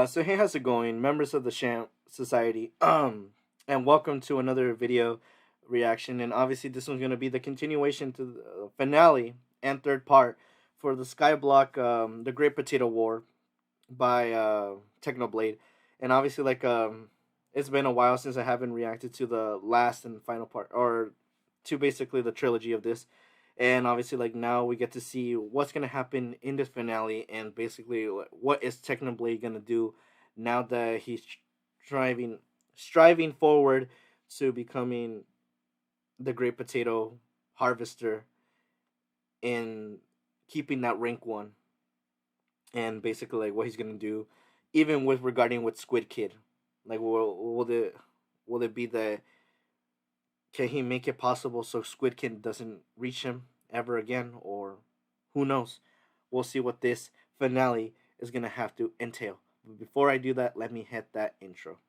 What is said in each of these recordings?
So hey, how's it going, members of the Sham Society? And welcome to another video reaction. And obviously, this one's gonna be the continuation to the finale and third part for the Skyblock, the Great Potato War by Technoblade. And obviously, it's been a while since I haven't reacted to the last and final part, or to basically the trilogy of this. And obviously, now we get to see what's gonna happen in this finale, and basically what is Technoblade gonna do now that he's striving striving forward to becoming the Great Potato Harvester and keeping that rank one, and basically what he's gonna do, even with regarding with Squid Kid. Will it be the can he make it possible so Squidkid doesn't reach him ever again? Or who knows? We'll see what this finale is going to have to entail. But before I do that, let me hit that intro.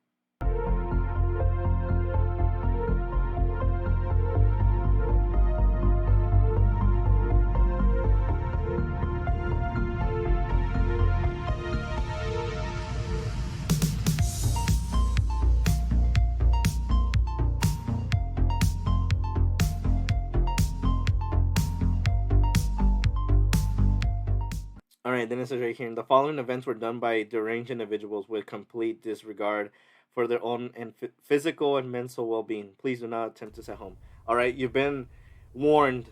Alright, then it says right here, the following events were done by deranged individuals with complete disregard for their own and physical and mental well-being. Please do not attempt this at home. Alright, you've been warned.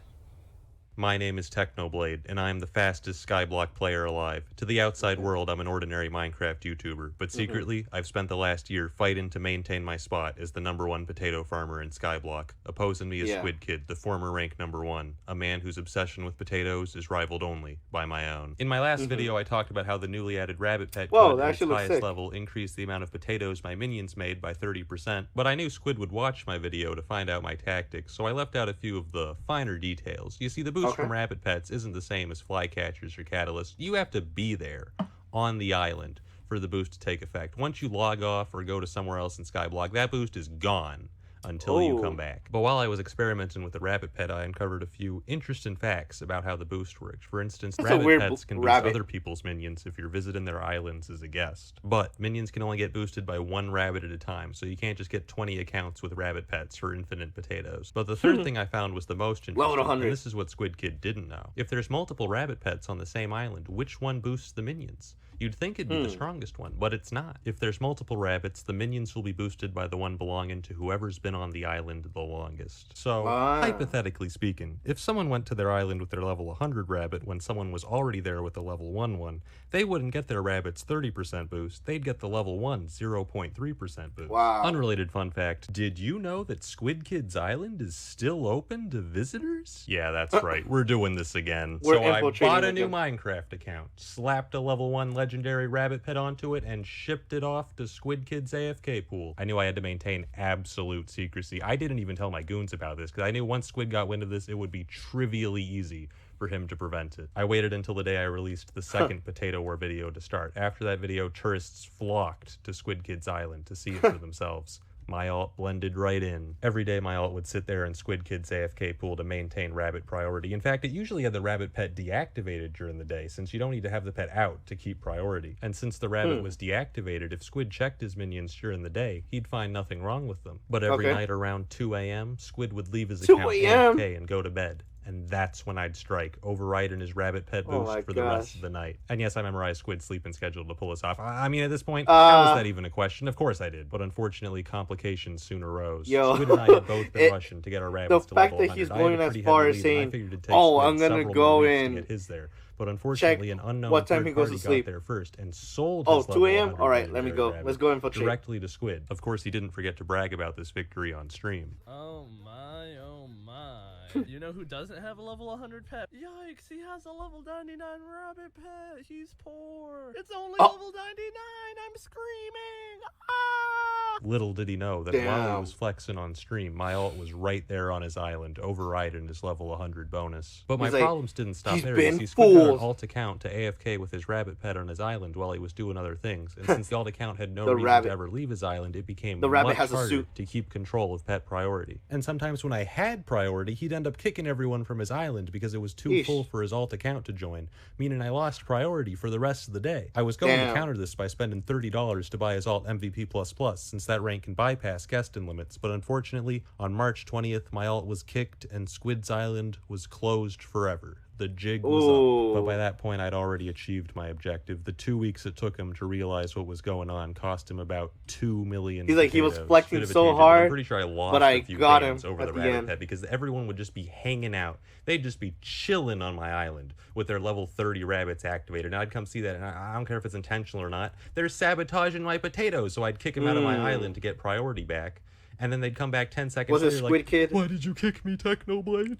My name is Technoblade, and I am the fastest Skyblock player alive. To the outside world, I'm an ordinary Minecraft YouTuber, but secretly, I've spent the last year fighting to maintain my spot as the #1 potato farmer in Skyblock. Opposing me is Squidkid, the former rank #1, a man whose obsession with potatoes is rivaled only by my own. In my last video, I talked about how the newly added rabbit pet could, at its highest level, increase the amount of potatoes my minions made by 30%, but I knew Squid would watch my video to find out my tactics, so I left out a few of the finer details. You see, the boost from rabbit pets isn't the same as flycatchers or catalysts. You have to be there on the island for the boost to take effect. Once you log off or go to somewhere else in Skyblock, that boost is gone until you come back. But while I was experimenting with the rabbit pet, I uncovered a few interesting facts about how the boost works. For instance, rabbit pets can boost other people's minions if you're visiting their islands as a guest. But minions can only get boosted by one rabbit at a time, so you can't just get 20 accounts with rabbit pets for infinite potatoes. But the third thing I found was the most interesting, and this is what Squidkid didn't know. If there's multiple rabbit pets on the same island, which one boosts the minions? You'd think it'd be the strongest one, but it's not. If there's multiple rabbits, the minions will be boosted by the one belonging to whoever's been on the island the longest. So, hypothetically speaking, if someone went to their island with their level 100 rabbit when someone was already there with a level 1 one, they wouldn't get their rabbit's 30% boost, they'd get the level 1 0.3% boost. Unrelated fun fact, did you know that Squidkid's island is still open to visitors? Yeah, that's right, we're doing this again. So I bought a new Minecraft account, slapped a level 1 legendary rabbit pet onto it, and shipped it off to Squidkid's AFK pool. I knew I had to maintain absolute secrecy. I didn't even tell my goons about this, because I knew once Squid got wind of this, it would be trivially easy for him to prevent it. I waited until the day I released the second Potato War video to start. After that video, tourists flocked to Squidkid's island to see it for themselves. My alt blended right in. Every day my alt would sit there in Squidkid's AFK pool to maintain rabbit priority. In fact, it usually had the rabbit pet deactivated during the day, since you don't need to have the pet out to keep priority. And since the rabbit was deactivated, if Squid checked his minions during the day, he'd find nothing wrong with them. But every night around 2 a.m., Squid would leave his account AFK and go to bed. And that's when I'd strike, overriding his rabbit pet boost for the rest of the night. And yes, I memorized Squid's sleeping schedule to pull this off. I mean, at this point, how was that even a question? Of course I did. But unfortunately, complications soon arose. Squid and I had both been rushing to get our rabbits to level 100. The fact that he's going as far as saying, I'm going to go in, get his there. But unfortunately, an unknown what time he goes to sleep. Got there first and sold his 2 a.m.? Alright, let me go. Let's go infiltrate. Directly to Squid. Of course, he didn't forget to brag about this victory on stream. Oh my, oh my. You know who doesn't have a level 100 pet? Yikes, he has a level 99 rabbit pet. He's poor. It's only level 99. I'm screaming. Ah! Little did he know that while he Damn. was flexing on stream, my alt was right there on his island, overriding his level 100 bonus. But my He's like, problems didn't stop "He's there. been You see, Squid got an fooled." alt account to AFK with his rabbit pet on his island while he was doing other things. And since the alt account had no The reason rabbit. to ever leave his island, it became The rabbit much has a harder suit. to keep control of pet priority. And sometimes when I had priority, he'd end up kicking everyone from his island because it was too Yeesh. full for his alt account to join, meaning I lost priority for the rest of the day. I was going to counter this by spending $30 to buy his alt MVP++, since that rank can bypass Keston limits, but unfortunately, on March 20th, my alt was kicked and Squid's Island was closed forever. The jig was up, but by that point I'd already achieved my objective. The 2 weeks it took him to realize what was going on cost him about 2 million He's like, he was potatoes. flexing Bit of a so tangent, but hard, I'm pretty sure I lost but I a few got games him over at the the rabbit end. pet because everyone would just be hanging out. They'd just be chilling on my island with their level 30 rabbits activated. Now I'd come see that, and I don't care if it's intentional or not. They're sabotaging my potatoes, so I'd kick them out of my island to get priority back. And then they'd come back 10 seconds Was it later like, Squidkid? "Why did you kick me, Technoblade?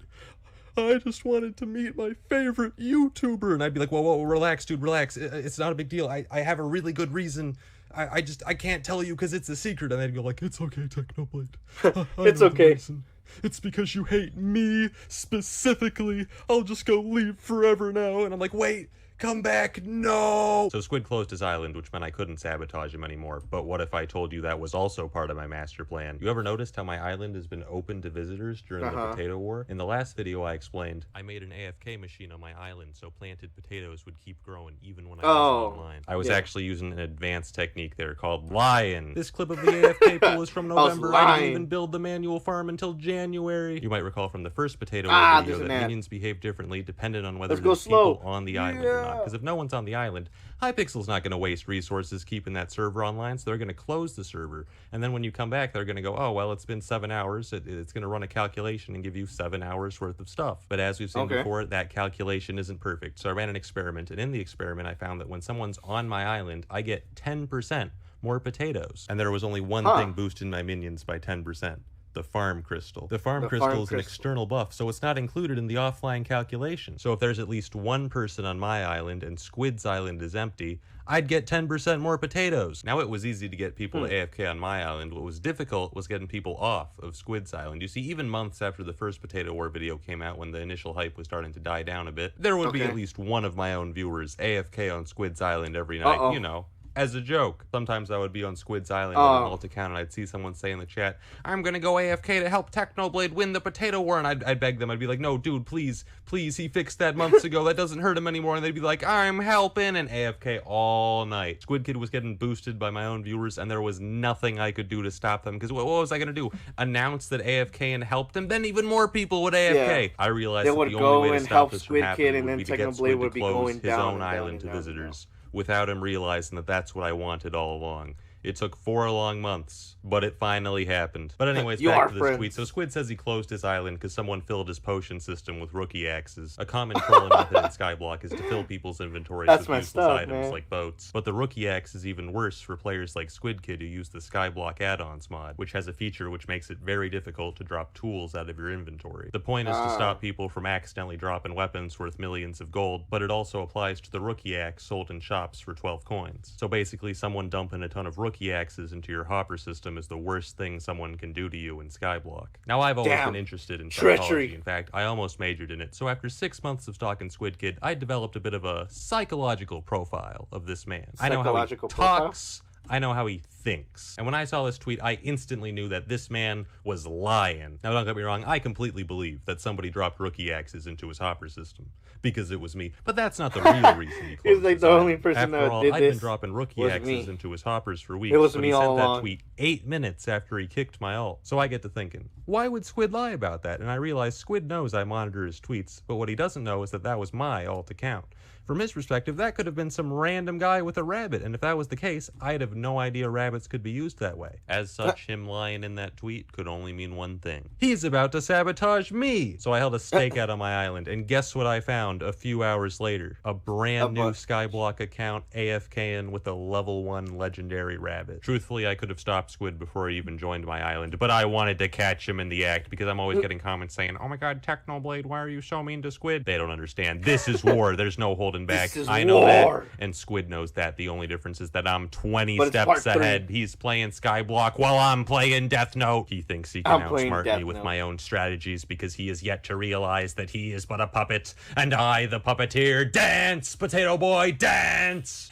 I just wanted to meet my favorite YouTuber." And I'd be like, whoa, relax, dude, relax. It's not a big deal. I have a really good reason. I can't tell you because it's a secret. And they'd go like, "It's okay, Technoblade. I It's know the okay. reason. It's because you hate me specifically. I'll just go leave forever now." And I'm like, "Wait, come back, no!" So Squid closed his island, which meant I couldn't sabotage him anymore. But what if I told you that was also part of my master plan? You ever noticed how my island has been open to visitors during the Potato War? In the last video I explained, I made an AFK machine on my island so planted potatoes would keep growing even when I was online. I was actually using an advanced technique there called lying. This clip of the AFK pool is from November. I didn't even build the manual farm until January. You might recall from the first Potato War video that minions behave differently dependent on whether there's people on the island or not. Because if no one's on the island, Hypixel's not going to waste resources keeping that server online, so they're going to close the server. And then when you come back, they're going to go, "Oh, well, it's been 7 hours. It's going to run a calculation and give you 7 hours worth of stuff." But as we've seen before, that calculation isn't perfect. So I ran an experiment, and in the experiment, I found that when someone's on my island, I get 10% more potatoes. And there was only one thing boosting my minions by 10%. The farm crystal. The farm crystal is an external buff, so it's not included in the offline calculation. So if there's at least one person on my island and Squid's island is empty, I'd get 10% more potatoes. Now, it was easy to get people to AFK on my island. What was difficult was getting people off of Squid's island. You see, even months after the first Potato War video came out, when the initial hype was starting to die down a bit, there would be at least one of my own viewers AFK on Squid's island every night, you know, as a joke. Sometimes I would be on Squid's Island on an alt account and I'd see someone say in the chat, "I'm gonna go AFK to help Technoblade win the Potato War," and I'd beg them. I'd be like, "No, dude, please, he fixed that months ago. That doesn't hurt him anymore." And they'd be like, "I'm helping," and AFK all night. Squidkid was getting boosted by my own viewers, and there was nothing I could do to stop them, because what was I gonna do? Announce that AFK and helped them? Then even more people would AFK. I realized that the only way to stop this from happening would be to get Squid to close his own island to visitors, without him realizing that that's what I wanted all along. It took 4 long months, but it finally happened. But anyways, back to this tweet. So Squid says he closed his island because someone filled his potion system with rookie axes. A common trolling method in Skyblock is to fill people's inventories with useless items like boats. But the rookie axe is even worse for players like Squidkid who use the Skyblock add-ons mod, which has a feature which makes it very difficult to drop tools out of your inventory. The point is to stop people from accidentally dropping weapons worth millions of gold, but it also applies to the rookie axe sold in shops for 12 coins. So basically, someone dumping a ton of rookie axes into your hopper system is the worst thing someone can do to you in Skyblock. Now, I've always been interested in psychology. In fact, I almost majored in it. So after 6 months of stalking Squidkid, I developed a bit of a psychological profile of this man. I know how he talks. I know how he thinks. And when I saw this tweet, I instantly knew that this man was lying. Now, don't get me wrong, I completely believe that somebody dropped rookie axes into his hopper system, because it was me. But that's not the real reason he closed. He's like the only person that did this. I've been dropping rookie axes into his hoppers for weeks. It was but me he all sent along. that tweet 8 minutes after he kicked my ult. So I get to thinking, why would Squid lie about that? And I realize Squid knows I monitor his tweets, but what he doesn't know is that that was my alt account. From his perspective, that could have been some random guy with a rabbit, and if that was the case, I'd have no idea rabbits could be used that way. As such, him lying in that tweet could only mean one thing. He's about to sabotage me! So I held a stake out on my island, and guess what I found a few hours later? A brand new Skyblock account AFKing with a level 1 legendary rabbit. Truthfully, I could have stopped Squid before he even joined my island, but I wanted to catch him in the act, because I'm always getting comments saying, "Oh my god, Technoblade, why are you so mean to Squid?" They don't understand. This is war. There's no holding holding back. This is I know war. that, and Squid knows that. The only difference is that I'm 20 But it's steps part ahead. He's playing Skyblock while I'm playing Death Note. He thinks he can I'm playing outsmart Death me with Note. my own strategies because he is yet to realize that he is but a puppet, and I, the puppeteer, dance, Potato Boy, dance!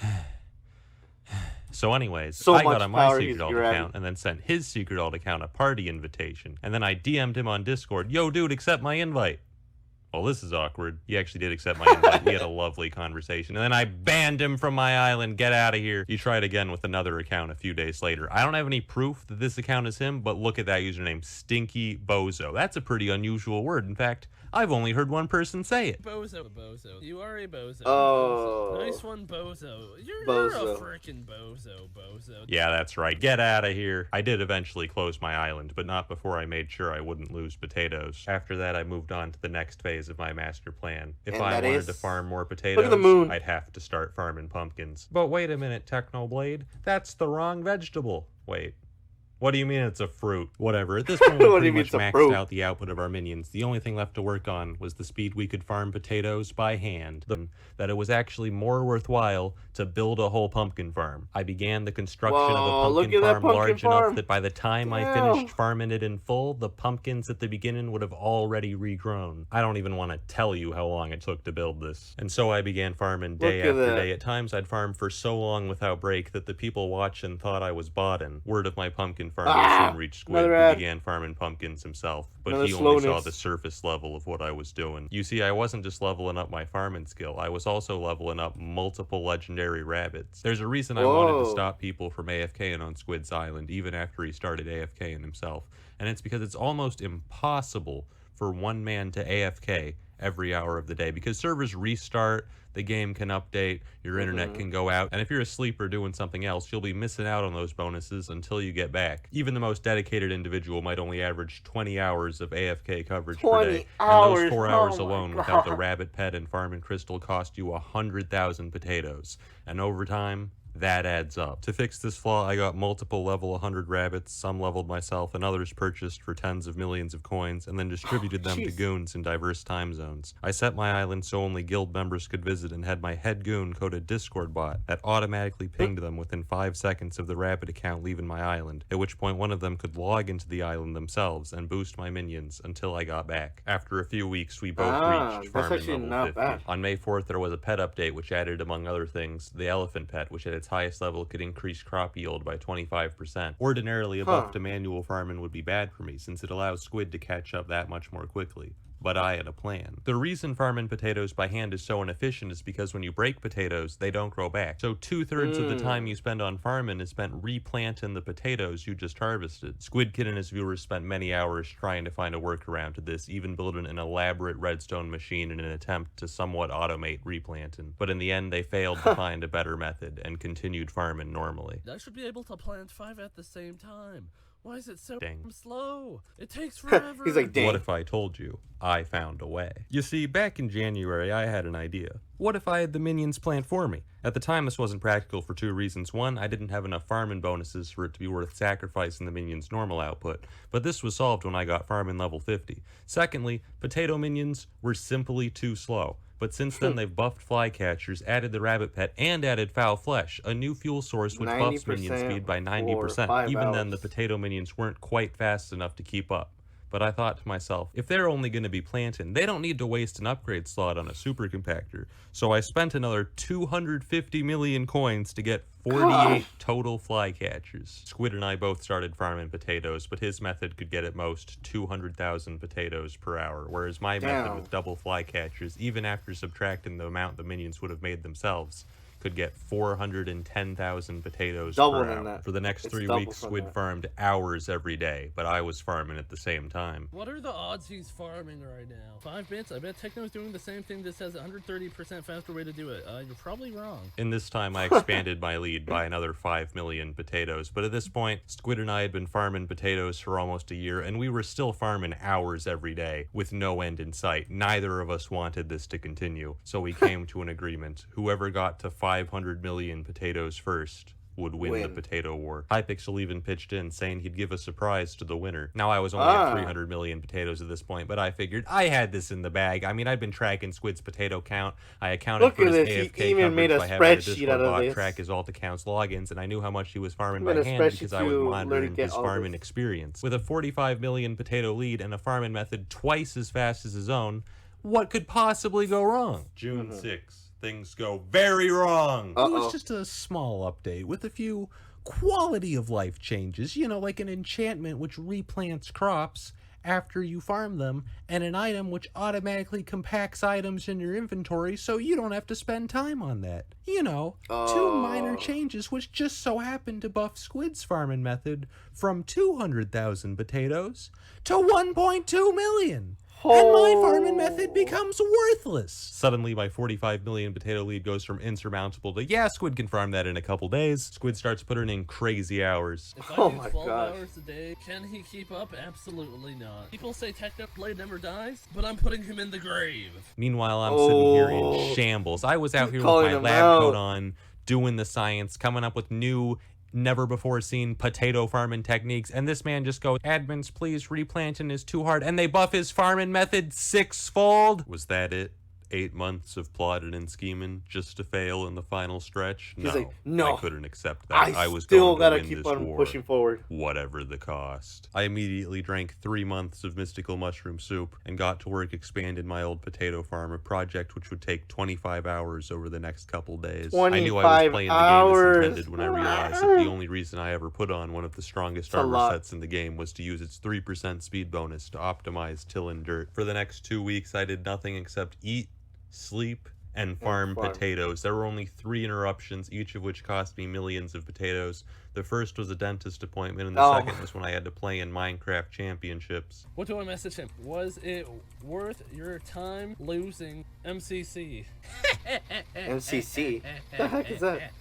So anyways, So I got much on my power secret he's alt grabbing. account and then sent his secret alt account a party invitation. And then I DM'd him on Discord, yo dude, accept my invite. Well, this is awkward. He actually did accept my invite. We had a lovely conversation. And then I banned him from my island. Get out of here. He tried again with another account a few days later. I don't have any proof that this account is him, but look at that username, Stinky Bozo. That's a pretty unusual word. In fact, I've only heard one person say it. Bozo. You are a bozo. Oh. Bozo. Nice one, bozo. You're Bozo. a freaking bozo. Yeah, that's right. Get out of here. I did eventually close my island, but not before I made sure I wouldn't lose potatoes. After that, I moved on to the next phase of my master plan. If And I that wanted is- to farm more Look potatoes, at the moon. I'd have to start farming pumpkins. But wait a minute, Technoblade. That's the wrong vegetable. Wait. What do you mean it's a fruit? Whatever. At this point, we What do pretty you mean much it's a maxed fruit? out the output of our minions. The only thing left to work on was the speed we could farm potatoes by hand. That it was actually more worthwhile to build a whole pumpkin farm. I began the construction Whoa, of a look pumpkin at that farm pumpkin large farm. enough that by the time I Damn. finished farming it in full, the pumpkins at the beginning would have already regrown. I don't even want to tell you how long it took to build this. And so I began farming day Look at after that. day. At times I'd farm for so long without break that the people watching thought I was bodding. Word of my pumpkin farm soon reached Squid, another who ad. began farming pumpkins himself, but Another he only saw slowness. the surface level of what I was doing. You see, I wasn't just leveling up my farming skill, I was also leveling up multiple legendary rabbits. There's a reason I wanted to Whoa. stop people from AFKing on Squid's Island, even after he started AFKing himself, and it's because it's almost impossible for one man to AFK every hour of the day, because servers restart, the game can update, your internet can go out, and if you're asleep or doing something else, you'll be missing out on those bonuses until you get back. Even the most dedicated individual might only average 20 hours of AFK coverage per 20 day, hours? and those 4 Oh hours my alone without the God. rabbit pet and farming crystal cost you 100,000 potatoes, and over time, that adds up. To fix this flaw, I got multiple level 100 rabbits, some leveled myself, and others purchased for tens of millions of coins, and then distributed them to jeez. goons in diverse time zones. I set my island so only guild members could visit and had my head goon code a Discord bot that automatically pinged them within 5 seconds of the rabbit account leaving my island, at which point one of them could log into the island themselves and boost my minions until I got back. After a few weeks, we both reached that's farming actually level not 50. bad. On May 4th, there was a pet update which added, among other things, the elephant pet, which at its highest level could increase crop yield by 25%. Ordinarily, a buff to manual farming would be bad for me, since it allows Squid to catch up that much more quickly. But I had a plan. The reason farming potatoes by hand is so inefficient is because when you break potatoes, they don't grow back. So 2/3 of the time you spend on farming is spent replanting the potatoes you just harvested. Squidkid and his viewers spent many hours trying to find a workaround to this, even building an elaborate redstone machine in an attempt to somewhat automate replanting. But in the end, they failed to find a better method and continued farming normally. I should be able to plant 5 at the same time. Why is it so Dang. slow? It takes forever. He's like, dang. What if I told you I found a way? You see, back in January, I had an idea. What if I had the minions plant for me? At the time, this wasn't practical for 2 reasons. One, I didn't have enough farming bonuses for it to be worth sacrificing the minions' normal output, but this was solved when I got farming level 50. Secondly, potato minions were simply too slow. But since then, they've buffed flycatchers, added the rabbit pet, and added foul flesh, a new fuel source which buffs minion 90% speed by for 90%. 5 Even then, the hours. potato minions weren't quite fast enough to keep up. But I thought to myself, if they're only going to be planting, they don't need to waste an upgrade slot on a super compactor. So I spent another 250 million coins to get 48 total flycatchers. Squid and I both started farming potatoes, but his method could get at most 200,000 potatoes per hour, whereas my method Damn. with double flycatchers, even after subtracting the amount the minions would have made themselves, could get 410,000 potatoes Double per than hour. that. For the next It's 3 double weeks, from Squid that. farmed hours every day, but I was farming at the same time. What are the odds he's farming right now? 5 bits? I bet Techno's doing the same thing, just has a 130% faster way to do it. You're probably wrong. In this time, I expanded my lead by another 5 million potatoes, but at this point, Squid and I had been farming potatoes for almost a year, and we were still farming hours every day, with no end in sight. Neither of us wanted this to continue, so we came to an agreement. Whoever got to 500 million potatoes first would win the Win. potato war. Hypixel even pitched in, saying he'd give a surprise to the winner. Now, I was only at 300 million potatoes at this point, but I figured I had this in the bag. I mean, I'd been tracking Squid's potato count. I accounted Look for at his this. AFK He even made a coverage by having a spreadsheet Discord out of bot this. track his alt accounts logins, and I knew how much he was farming He by made a hand spreadsheet because I was to monitoring literally get his all farming this. experience. With a 45 million potato lead and a farming method twice as fast as his own, what could possibly go wrong? June 6th. Things go very wrong. It was just a small update with a few quality of life changes, you know, like an enchantment which replants crops after you farm them, and an item which automatically compacts items in your inventory so you don't have to spend time on that. You know, two minor changes which just so happen to buff Squid's farming method from 200,000 potatoes to 1.2 million. And my farming method becomes worthless. Suddenly, my 45 million potato lead goes from insurmountable to, yeah, Squid can farm that in a couple days. Squid starts putting in crazy hours. If I do 12 hours a day, can he keep up? Absolutely not. People say Technoblade never dies, but I'm putting him in the grave. Meanwhile, I'm sitting here in shambles. I was out here with my lab coat on, doing the science, coming up with new, never before seen potato farming techniques, and this man just goes, admins, please, replanting is too hard, and they buff his farming method 6-fold. Was that it? 8 months of plotting and scheming just to fail in the final stretch? He's like, no, I couldn't accept that. I was still going to gotta win keep this on war, pushing forward, whatever the cost. I immediately drank 3 months of mystical mushroom soup and got to work expanding my old potato farm, a project which would take 25 hours over the next couple days. I knew I was playing the game as intended when I realized that the only reason I ever put on one of the strongest armor sets in the game was to use its 3% speed bonus to optimize till and dirt. For the next 2 weeks, I did nothing except eat, sleep, and farm potatoes. There were only 3 interruptions, each of which cost me millions of potatoes. The first was a dentist appointment, and the second was when I had to play in Minecraft Championships. What do I message him? Was it worth your time losing MCC? MCC? What the heck is that?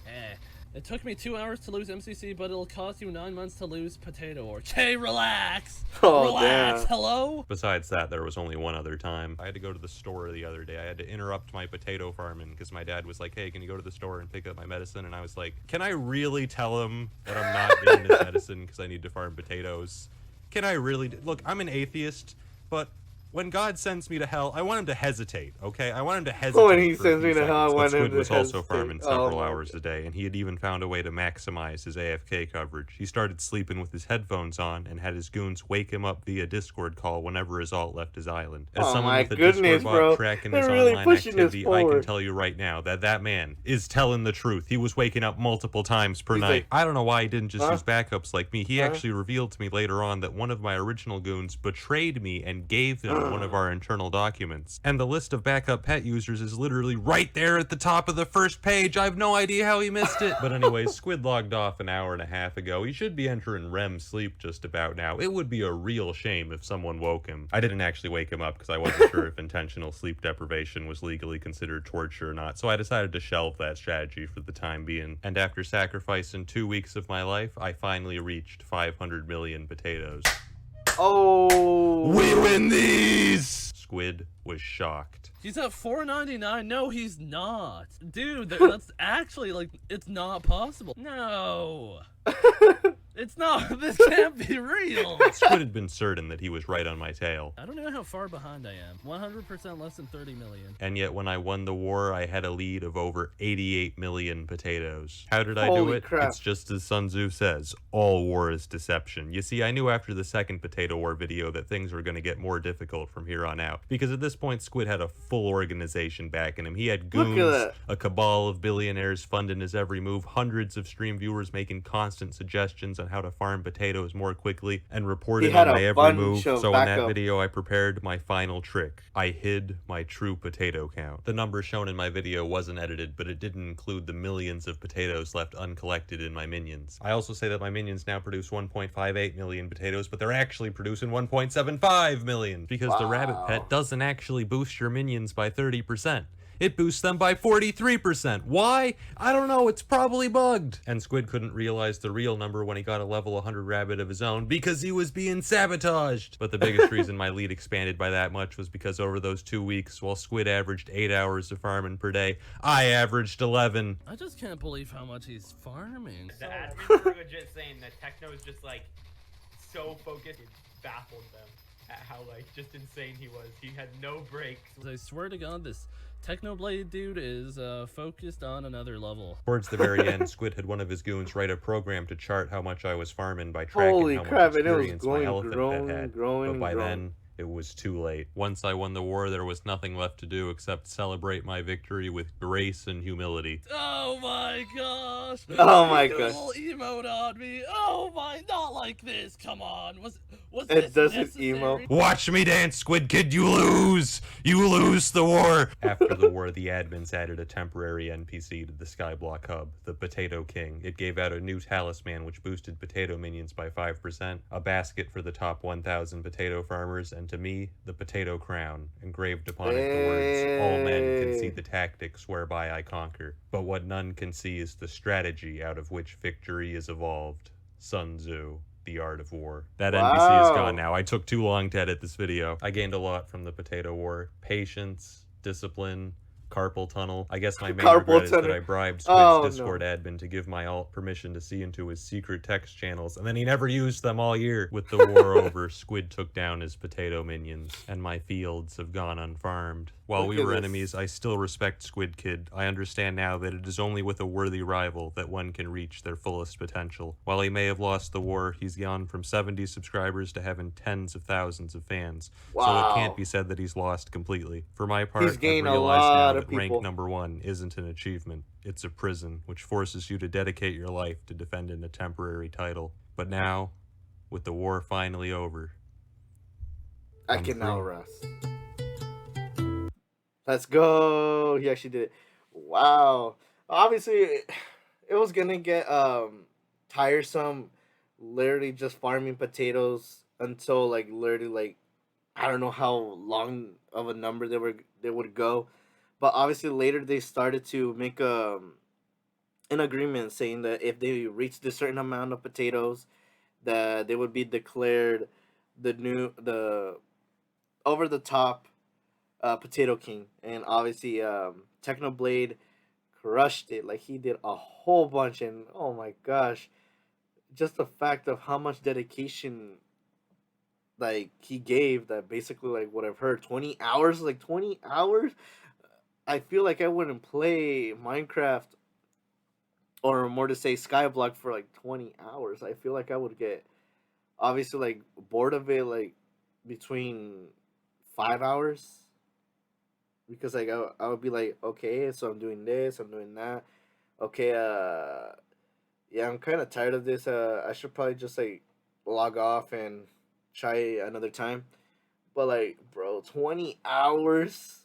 It took me 2 hours to lose MCC, but it'll cost you 9 months to lose Potato War. Okay, relax! Relax, hello? Besides that, there was only one other time. I had to go to the store the other day. I had to interrupt my potato farming because my dad was like, hey, can you go to the store and pick up my medicine? And I was like, can I really tell him that I'm not getting his medicine because I need to farm potatoes? Can I really? Look, I'm an atheist, but when God sends me to hell, I want him to hesitate, okay? I want him to hesitate. When he sends me to hell, I want him to hesitate. Squid was also farming several hours a day, and he had even found a way to maximize his AFK coverage. He started sleeping with his headphones on and had his goons wake him up via Discord call whenever his alt left his island. As someone with a Discord bot tracking his online activity, I can tell you right now that that man is telling the truth. He was waking up multiple times per night. I don't know why he didn't just use backups like me. He actually revealed to me later on that one of my original goons betrayed me and gave him one of our internal documents. And the list of backup pet users is literally right there at the top of the first page. I have no idea how he missed it. But anyways, Squid logged off an hour and a half ago. He should be entering REM sleep just about now. It would be a real shame if someone woke him. I didn't actually wake him up because I wasn't sure if intentional sleep deprivation was legally considered torture or not, so I decided to shelve that strategy for the time being. And after sacrificing 2 weeks of my life, I finally reached 500 million potatoes. Oh, we win these! Squid was shocked. He's at $4.99. No, he's not. Dude, that's actually, like, it's not possible. No. It's not. This can't be real. Squid had been certain that he was right on my tail. I don't know how far behind I am. 100% less than 30 million. And yet when I won the war, I had a lead of over 88 million potatoes. How did I do it? Crap. It's just as Sun Tzu says, all war is deception. You see, I knew after the second potato war video that things were going to get more difficult from here on out. Because at this point, Squid had a full organization backing him. He had goons, a cabal of billionaires funding his every move, hundreds of stream viewers making constant suggestions on how to farm potatoes more quickly, and reporting on my every move. So in that video, I prepared my final trick. I hid my true potato count. The number shown in my video wasn't edited, but it didn't include the millions of potatoes left uncollected in my minions. I also say that my minions now produce 1.58 million potatoes, but they're actually producing 1.75 million, because the rabbit pet doesn't actually boost your minions by 30%. it boosts them by 43%. Why? I don't know, it's probably bugged. And Squid couldn't realize the real number when he got a level 100 rabbit of his own because he was being sabotaged. But the biggest reason my lead expanded by that much was because over those 2 weeks, while Squid averaged 8 hours of farming per day, I averaged 11. I just can't believe how much he's farming. The admins were legit saying that Techno is just like so focused, it baffled them at how like just insane he was. He had no breaks. I swear to God, this Technoblade dude is focused on another level. Towards the very end, Squid had one of his goons write a program to chart how much I was farming by tracking Holy how crap, much and it was experience my going, elephant growing, pet had. growing, But by growing. then, it was too late. Once I won the war, there was nothing left to do except celebrate my victory with grace and humility. Oh my gosh! Oh my He did a gosh. little emote on me. Oh my, not like this. Come on, was It this does his necessary? emo. Watch me dance, Squidkid, you lose! You lose the war! After the war, the admins added a temporary NPC to the Skyblock hub, the Potato King. It gave out a new talisman which boosted potato minions by 5%, a basket for the top 1,000 potato farmers, and to me, the Potato Crown, engraved upon it the words, all men can see the tactics whereby I conquer, but what none can see is the strategy out of which victory is evolved. Sun Tzu. The Art of War. That NPC is Wow. gone now. I took too long to edit this video. I gained a lot from the Potato War. Patience, discipline, carpal tunnel. I guess my main Carpal regret is that tunnel. I bribed Squid's Oh, Discord admin to give my alt permission to see into his secret text channels, and then he never used them all year. With the war over, Squid took down his potato minions, and my fields have gone unfarmed. While Look we at were this. enemies, I still respect Squidkid. I understand now that it is only with a worthy rival that one can reach their fullest potential. While he may have lost the war, he's gone from 70 subscribers to having tens of thousands of fans. So it Wow. can't be said that he's lost completely. For my part, He's I've gained a realized now lot of that rank people. number 1 isn't an achievement. It's a prison, which forces you to dedicate your life to defending a temporary title. But now, with the war finally over, I I'm can now free. rest. Let's go. He actually did it. Wow. Obviously, it was gonna get tiresome. Literally just farming potatoes until like literally like I don't know how long of a number they would go, but obviously later they started to make an agreement saying that if they reached a certain amount of potatoes, that they would be declared the over the top Potato King, and obviously Technoblade crushed it. Like he did a whole bunch, and oh my gosh, just the fact of how much dedication like he gave. That basically like what I've heard, 20 hours, like 20 hours. I feel like I wouldn't play Minecraft or more to say Skyblock for like 20 hours. I feel like I would get obviously like bored of it like between 5 hours because like I would be like, okay, so I'm doing this, I'm doing that. Okay, yeah, I'm kind of tired of this. I should probably just like log off and try another time. But like, bro, 20 hours,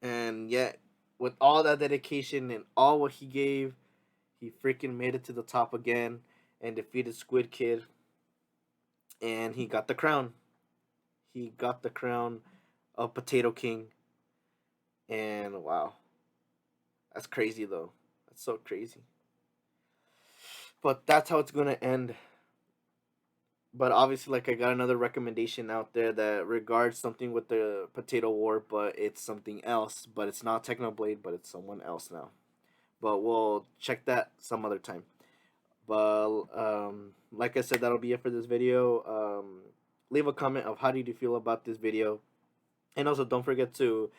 and yet with all that dedication and all what he gave, he freaking made it to the top again and defeated Squidkid, and he got the crown. He got the crown of Potato King. And wow, that's crazy though. That's so crazy. But that's how it's gonna end. But obviously, like I got another recommendation out there that regards something with the Potato War, but it's something else. But it's not Technoblade, but it's someone else now. But we'll check that some other time. But like I said, that'll be it for this video. Leave a comment of how did you feel about this video, and also don't forget to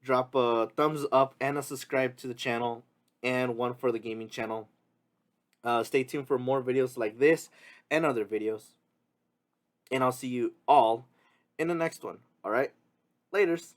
drop a thumbs up and a subscribe to the channel, and one for the gaming channel. Stay tuned for more videos like this and other videos. And I'll see you all in the next one. Alright? Laters.